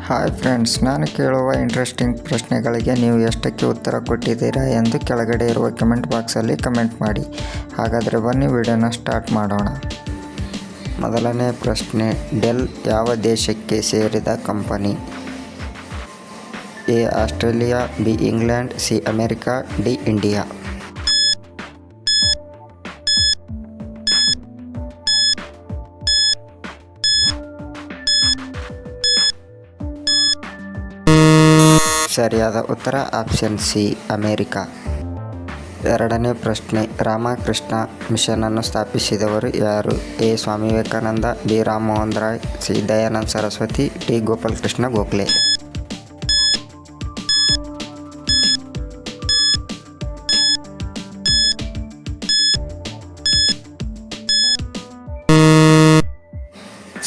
Hi friends, ನಾನು ಕೇಳುವ interesting ಪ್ರಶ್ನೆಗಳಿಗೆ ನೀವು ಎಷ್ಟಕ್ಕೆ ಉತ್ತರ ಕೊಟ್ಟಿದ್ದೀರಾ ಎಂದು ಕೆಳಗಡೆ ಇರುವ ಕಮೆಂಟ್ ಬಾಕ್ಸಲ್ಲಿ ಕಮೆಂಟ್ ಮಾಡಿ. ಹಾಗಾದರೆ ಬನ್ನಿ ವಿಡಿಯೋನ ಸ್ಟಾರ್ಟ್ ಮಾಡೋಣ. ಮೊದಲನೇ ಪ್ರಶ್ನೆ, ಡೆಲ್ ಯಾವ ದೇಶಕ್ಕೆ ಸೇರಿದ company? A Australia, B England, C America, D India. ಸರಿಯಾದ ಉತ್ತರ ಆಪ್ಷನ್ ಸಿ ಅಮೆರಿಕಾ. ಎರಡನೇ ಪ್ರಶ್ನೆ, ರಾಮಕೃಷ್ಣ ಮಿಷನನ್ನು ಸ್ಥಾಪಿಸಿದವರು ಯಾರು? A Swami Vivekananda, B Ram Mohan Roy, C Dayananda Saraswati, D Gopal Krishna Gokhale.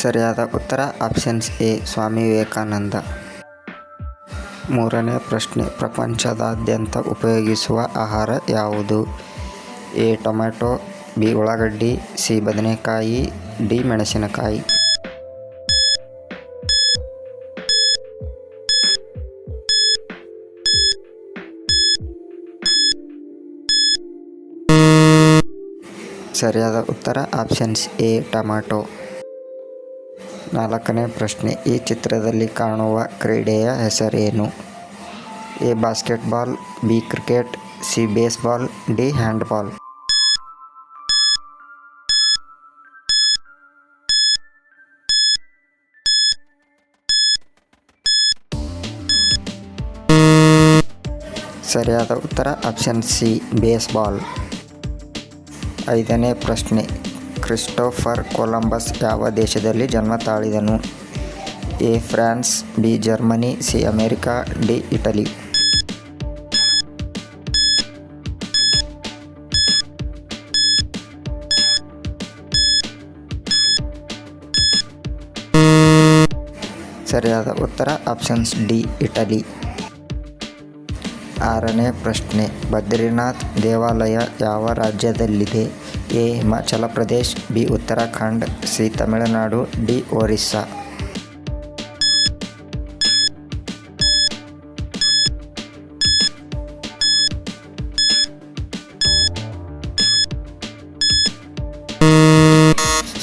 ಸರಿಯಾದ ಉತ್ತರ ಆಪ್ಷನ್ ಎ ಸ್ವಾಮಿ ವಿವೇಕಾನಂದ. ಮೂರನೇ ಪ್ರಶ್ನೆ, ಪ್ರಪಂಚದಾದ್ಯಂತ ಉಪಯೋಗಿಸುವ ಆಹಾರ ಯಾವುದು? ಎ ಟೊಮ್ಯಾಟೊ, ಬಿ ಉಳ್ಳಾಗಡ್ಡಿ, ಸಿ ಬದನೆಕಾಯಿ, ಡಿ ಮೆಣಸಿನಕಾಯಿ. ಸರಿಯಾದ ಉತ್ತರ ಆಪ್ಷನ್ಸ್ ಎ ಟೊಮ್ಯಾಟೊ. ನಾಲ್ಕನೇ ಪ್ರಶ್ನೆ, ಈ ಚಿತ್ರದಲ್ಲಿ ಕಾಣುವ ಕ್ರೀಡೆಯ ಹೆಸರೇನು? A basketball, B cricket, C baseball, D handball. ಸರಿಯಾದ ಉತ್ತರ ಆಪ್ಷನ್ ಸಿ ಬೇಸ್ಬಾಲ್. ಐದನೇ ಪ್ರಶ್ನೆ, ಕ್ರಿಸ್ಟೋಫರ್ ಕೊಲಂಬಸ್ ಯಾವ ದೇಶದಲ್ಲಿ ಜನ್ಮ ತಾಳಿದನು? A France, B Germany, C America, D Italy. ಸರಿಯಾದ ಉತ್ತರ ಆಪ್ಷನ್ಸ್ ಡಿ ಇಟಲಿ. ಆರನೇ ಪ್ರಶ್ನೆ, ಬದ್ರಿನಾಥ್ ದೇವಾಲಯ ಯಾವ ರಾಜ್ಯದಲ್ಲಿದೆ? A Himachal Pradesh, B Uttarakhand, C Tamil Nadu, D Orissa.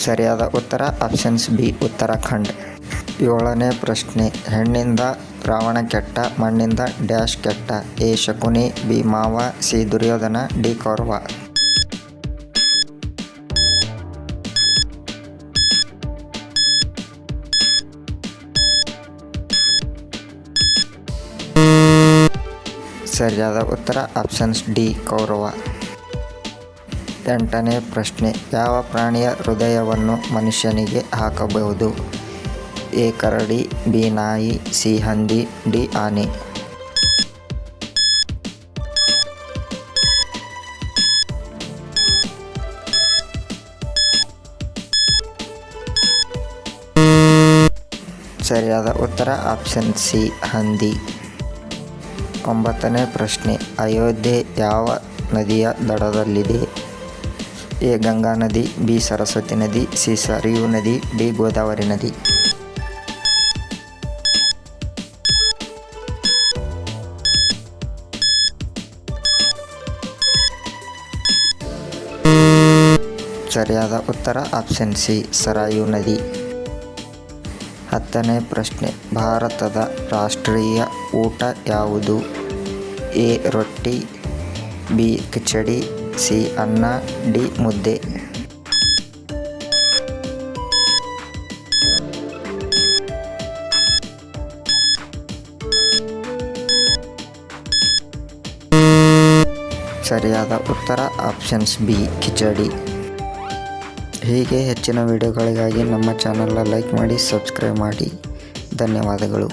ಸರಿಯಾದ ಉತ್ತರ ಆಪ್ಷನ್ಸ್ ಬಿ ಉತ್ತರಾಖಂಡ್. ಏಳನೇ ಪ್ರಶ್ನೆ, ಹೆಣ್ಣಿಂದ ರಾವಣ ಕೆಟ್ಟ, ಮಣ್ಣಿಂದ ಡ್ಯಾಶ್ ಕೆಟ್ಟ? ಎ ಶಕುನಿ, ಬಿ ಮಾವ, ಸಿ ದುರ್ಯೋಧನ, ಡಿ ಕೌರವ. ಸರಿಯಾದ ಉತ್ತರ ಆಪ್ಷನ್ಸ್ ಡಿ ಕೌರವ. ಎಂಟನೇ ಪ್ರಶ್ನೆ, ಯಾವ ಪ್ರಾಣಿಯ ಹೃದಯವನ್ನು ಮನುಷ್ಯನಿಗೆ ಹಾಕಬಹುದು? ಎ ಕರಡಿ, ಬಿ ನಾಯಿ, ಸಿ ಹಂದಿ, ಡಿ ಆನೆ. ಸರಿಯಾದ ಉತ್ತರ ಆಪ್ಷನ್ ಸಿ ಹಂದಿ. ಒಂಬತ್ತನೇ ಪ್ರಶ್ನೆ, ಅಯೋಧ್ಯೆ ಯಾವ ನದಿಯ ದಡದಲ್ಲಿದೆ? ಎ ಗಂಗಾ ನದಿ, ಬಿ ಸರಸ್ವತಿ ನದಿ, ಸಿ ಸರಿಯೂ ನದಿ, ಡಿ ಗೋದಾವರಿ ನದಿ. ಸರಿಯಾದ ಉತ್ತರ ಆಪ್ಷನ್ ಸಿ ಸರಾಯು ನದಿ. ಹತ್ತನೇ ಪ್ರಶ್ನೆ, ಭಾರತದ ರಾಷ್ಟ್ರೀಯ ಊಟ ಯಾವುದು? ಎ ರೊಟ್ಟಿ, ಬಿ ಕಿಚಡಿ, ಸಿ ಅನ್ನ, ಡಿ ಮುದ್ದೆ. ಸರಿಯಾದ ಉತ್ತರ ಆಪ್ಷನ್ಸ್ ಬಿ ಕಿಚಡಿ. ಹೀಗೆ ಹೆಚ್ಚಿನ ವಿಡಿಯೋಗಳಿಗಾಗಿ ನಮ್ಮ ಚಾನಲ್ನ ಲೈಕ್ ಮಾಡಿ, ಸಬ್ಸ್ಕ್ರೈಬ್ ಮಾಡಿ. ಧನ್ಯವಾದಗಳು.